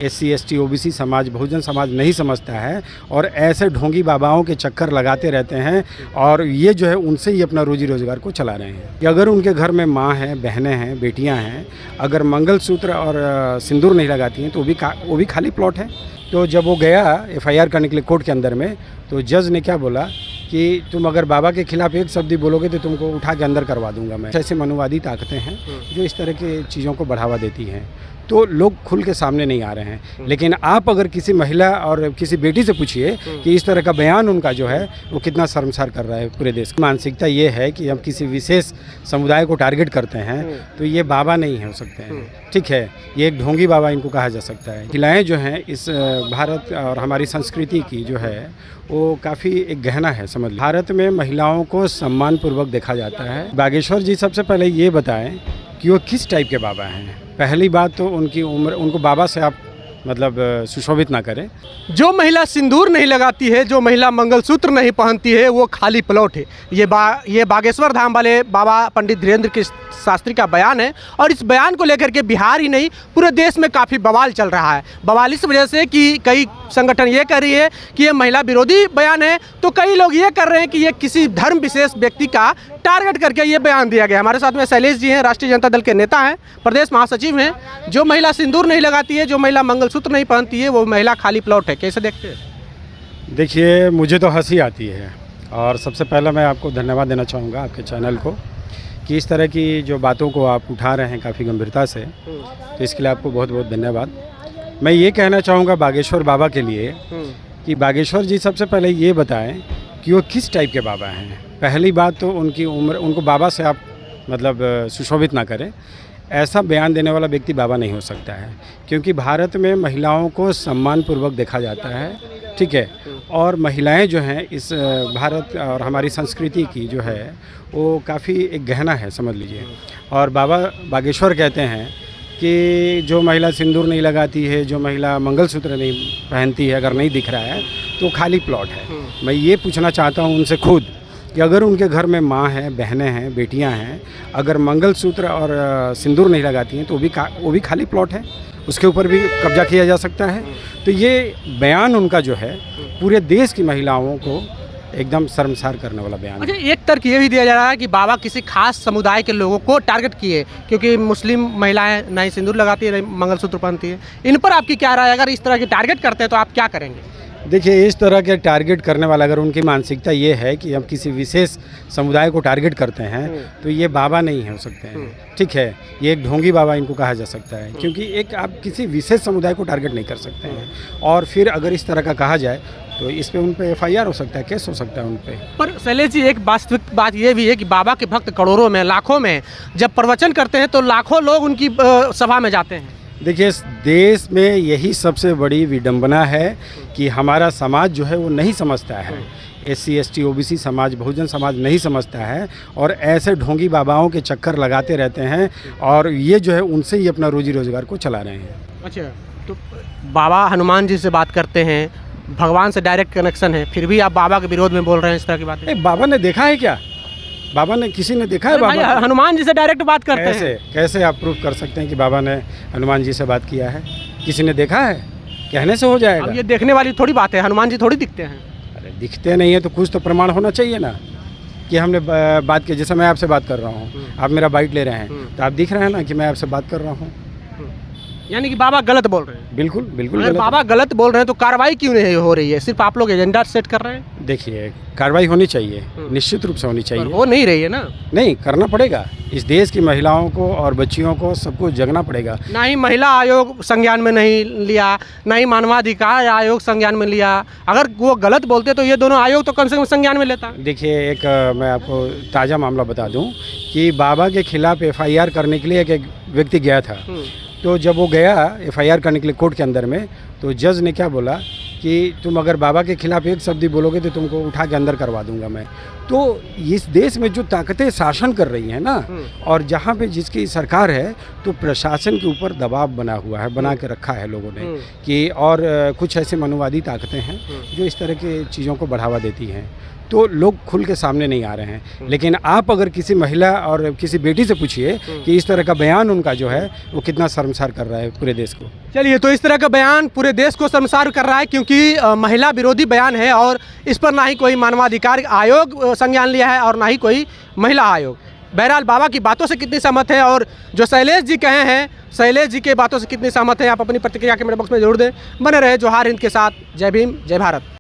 SC ST OBC समाज बहुजन समाज नहीं समझता है और ऐसे ढोंगी बाबाओं के चक्कर लगाते रहते हैं और ये जो है उनसे ही अपना रोजी रोजगार को चला रहे हैं कि अगर उनके घर में माँ हैं, बहनें हैं, बेटियां हैं, अगर मंगलसूत्र और सिंदूर नहीं लगाती हैं तो वो भी खाली प्लॉट है। तो जब वो गया FIR करने के लिए कोर्ट के अंदर में, तो जज ने क्या बोला कि तुम अगर बाबा के खिलाफ एक शब्द बोलोगे तो तुमको उठा के अंदर करवा दूंगा मैं। ऐसे मनुवादी ताकतें हैं जो इस तरह की चीज़ों को बढ़ावा देती हैं, तो लोग खुल के सामने नहीं आ रहे हैं। लेकिन आप अगर किसी महिला और किसी बेटी से पूछिए कि इस तरह का बयान उनका जो है वो कितना शर्मसार कर रहा है पूरे देश की। मानसिकता ये है कि हम किसी विशेष समुदाय को टारगेट करते हैं तो ये बाबा नहीं हो सकते हैं, ठीक है, ये एक ढोंगी बाबा इनको कहा जा सकता है। महिलाएं जो हैं इस भारत और हमारी संस्कृति की जो है वो काफ़ी एक गहना है, समझ लीजिए। भारत में महिलाओं को सम्मानपूर्वक देखा जाता है। बागेश्वर जी सबसे पहले ये बताएं कि वो किस टाइप के बाबा हैं। पहली बात तो उनकी उम्र, उनको बाबा से आप मतलब सुशोभित ना करें। जो महिला सिंदूर नहीं लगाती है, जो महिला मंगलसूत्र नहीं पहनती है, वो खाली प्लॉट है। ये बागेश्वर धाम वाले बाबा पंडित धीरेन्द्र के शास्त्री का बयान है और इस बयान को लेकर के बिहार ही नहीं पूरे देश में काफ़ी बवाल चल रहा है। बवाल इस वजह से कि कई संगठन ये कह रही है कि ये महिला विरोधी बयान है, तो कई लोग ये कर रहे हैं कि ये किसी धर्म विशेष व्यक्ति का टारगेट करके ये बयान दिया गया। हमारे साथ में शैलेश जी हैं, राष्ट्रीय जनता दल के नेता हैं, प्रदेश महासचिव हैं। जो महिला सिंदूर नहीं लगाती है, जो महिला मंगलसूत्र नहीं पहनती है, वो महिला खाली प्लॉट है। कैसे देखते हैं? देखिए, मुझे तो हंसी आती है और सबसे पहले मैं आपको धन्यवाद देना चाहूँगा आपके चैनल को कि इस तरह की जो बातों को आप उठा रहे हैं काफ़ी गंभीरता से, तो इसके लिए आपको बहुत बहुत धन्यवाद। मैं ये कहना चाहूँगा बागेश्वर बाबा के लिए कि बागेश्वर जी सबसे पहले ये बताएं कि वो किस टाइप के बाबा हैं। पहली बात तो उनकी उम्र, उनको बाबा से आप मतलब सुशोभित ना करें। ऐसा बयान देने वाला व्यक्ति बाबा नहीं हो सकता है, क्योंकि भारत में महिलाओं को सम्मानपूर्वक देखा जाता है, ठीक है, और महिलाएं जो हैं इस भारत और हमारी संस्कृति की जो है वो काफ़ी एक गहना है, समझ लीजिए। और बाबा बागेश्वर कहते हैं कि जो महिला सिंदूर नहीं लगाती है, जो महिला मंगलसूत्र नहीं पहनती है, अगर नहीं दिख रहा है तो खाली प्लॉट है। मैं ये पूछना चाहता हूँ उनसे खुद कि अगर उनके घर में माँ हैं, बहनें हैं, बेटियां हैं, अगर मंगलसूत्र और सिंदूर नहीं लगाती हैं तो वो भी खाली प्लॉट है, उसके ऊपर भी कब्जा किया जा सकता है। तो ये बयान उनका जो है पूरे देश की महिलाओं को एकदम शर्मसार करने वाला बयान है। अच्छा, एक तर्क ये भी दिया जा रहा है कि बाबा किसी खास समुदाय के लोगों को टारगेट किए, क्योंकि मुस्लिम महिलाएं नहीं सिंदूर लगाती है, नहीं मंगलसूत्र पहनती है। इन पर आपकी क्या राय? अगर इस तरह की टारगेट करते हैं तो आप क्या करेंगे? देखिए, इस तरह के टारगेट करने वाला अगर उनकी मानसिकता ये है कि हम किसी विशेष समुदाय को टारगेट करते हैं तो ये बाबा नहीं हो सकते हैं, ठीक है, ये एक ढोंगी बाबा इनको कहा जा सकता है, क्योंकि एक आप किसी विशेष समुदाय को टारगेट नहीं कर सकते हैं। और फिर अगर इस तरह का कहा जाए तो इस पे उन पे FIR हो सकता है, केस हो सकता है उन पे। पर शैलेश जी, एक वास्तविक बात ये भी है कि बाबा के भक्त करोड़ों में, लाखों में जब प्रवचन करते हैं तो लाखों लोग उनकी सभा में जाते हैं। देखिए, इस देश में यही सबसे बड़ी विडंबना है कि हमारा समाज जो है वो नहीं समझता है। SC ST OBC समाज बहुजन समाज नहीं समझता है और ऐसे ढोंगी बाबाओं के चक्कर लगाते रहते हैं और ये जो है उनसे ही अपना रोजी रोजगार को चला रहे हैं। अच्छा, तो बाबा हनुमान जी से बात करते हैं, भगवान से डायरेक्ट कनेक्शन है, फिर भी आप बाबा के विरोध में बोल रहे हैं इस तरह की बातें। बाबा ने देखा है क्या? बाबा ने, किसी ने देखा है बाबा? हनुमान जी से डायरेक्ट बात करते हैं। कैसे आप प्रूफ कर सकते हैं कि बाबा ने हनुमान जी से बात किया है? किसी ने देखा है? कहने से हो जाएगा? अब ये देखने वाली थोड़ी बात है, हनुमान जी थोड़ी दिखते हैं। अरे दिखते नहीं है तो कुछ तो प्रमाण होना चाहिए ना कि हमने बात की। जैसे मैं आपसे बात कर रहा हूँ, आप मेरा बाइट ले रहे हैं, तो आप दिख रहे हैं ना कि मैं आपसे बात कर रहा हूँ। यानी कि बाबा गलत बोल रहे हैं। बिल्कुल बिल्कुल अगर बाबा गलत बोल रहे हैं तो कार्रवाई क्यों नहीं हो रही है? सिर्फ आप लोग एजेंडा सेट कर रहे हैं। देखिए, कार्रवाई होनी चाहिए, निश्चित रूप से होनी चाहिए। वो नहीं रही है ना? नहीं, करना पड़ेगा। इस देश की महिलाओं को और बच्चियों को सबको जगना पड़ेगा। ना ही महिला आयोग संज्ञान में नहीं लिया, ना ही मानवाधिकार आयोग संज्ञान में लिया। अगर वो गलत बोलते तो ये दोनों आयोग तो कम से कम संज्ञान में लेता। देखिए, एक मैं आपको ताज़ा मामला बता दूं कि बाबा के खिलाफ FIR करने के लिए एक व्यक्ति गया था। तो जब वो गया FIR करने के लिए कोर्ट के अंदर में, तो जज ने क्या बोला कि तुम अगर बाबा के खिलाफ एक शब्द बोलोगे तो तुमको उठा के अंदर करवा दूंगा मैं। तो इस देश में जो ताकतें शासन कर रही हैं ना, और जहाँ पे जिसकी सरकार है, तो प्रशासन के ऊपर दबाव बना हुआ है, बना के रखा है लोगों ने कि, और कुछ ऐसे मनुवादी ताकतें हैं जो इस तरह की चीज़ों को बढ़ावा देती हैं, तो लोग खुल के सामने नहीं आ रहे हैं। लेकिन आप अगर किसी महिला और किसी बेटी से पूछिए कि इस तरह का बयान उनका जो है वो कितना शर्मसार कर रहा है पूरे देश को। चलिए, तो इस तरह का बयान पूरे देश को शर्मसार कर रहा है, क्योंकि महिला विरोधी बयान है और इस पर ना ही कोई मानवाधिकार आयोग संज्ञान लिया है और ना ही कोई महिला आयोग। बहरहाल बाबा की बातों से कितनी सहमत है और जो शैलेश जी कहे हैं, शैलेश जी के बातों से कितनी सहमत है, आप अपनी प्रतिक्रिया कमेंट बॉक्स में जरूर दें। बने रहे जोहार हिंद के साथ। जय भीम, जय भारत।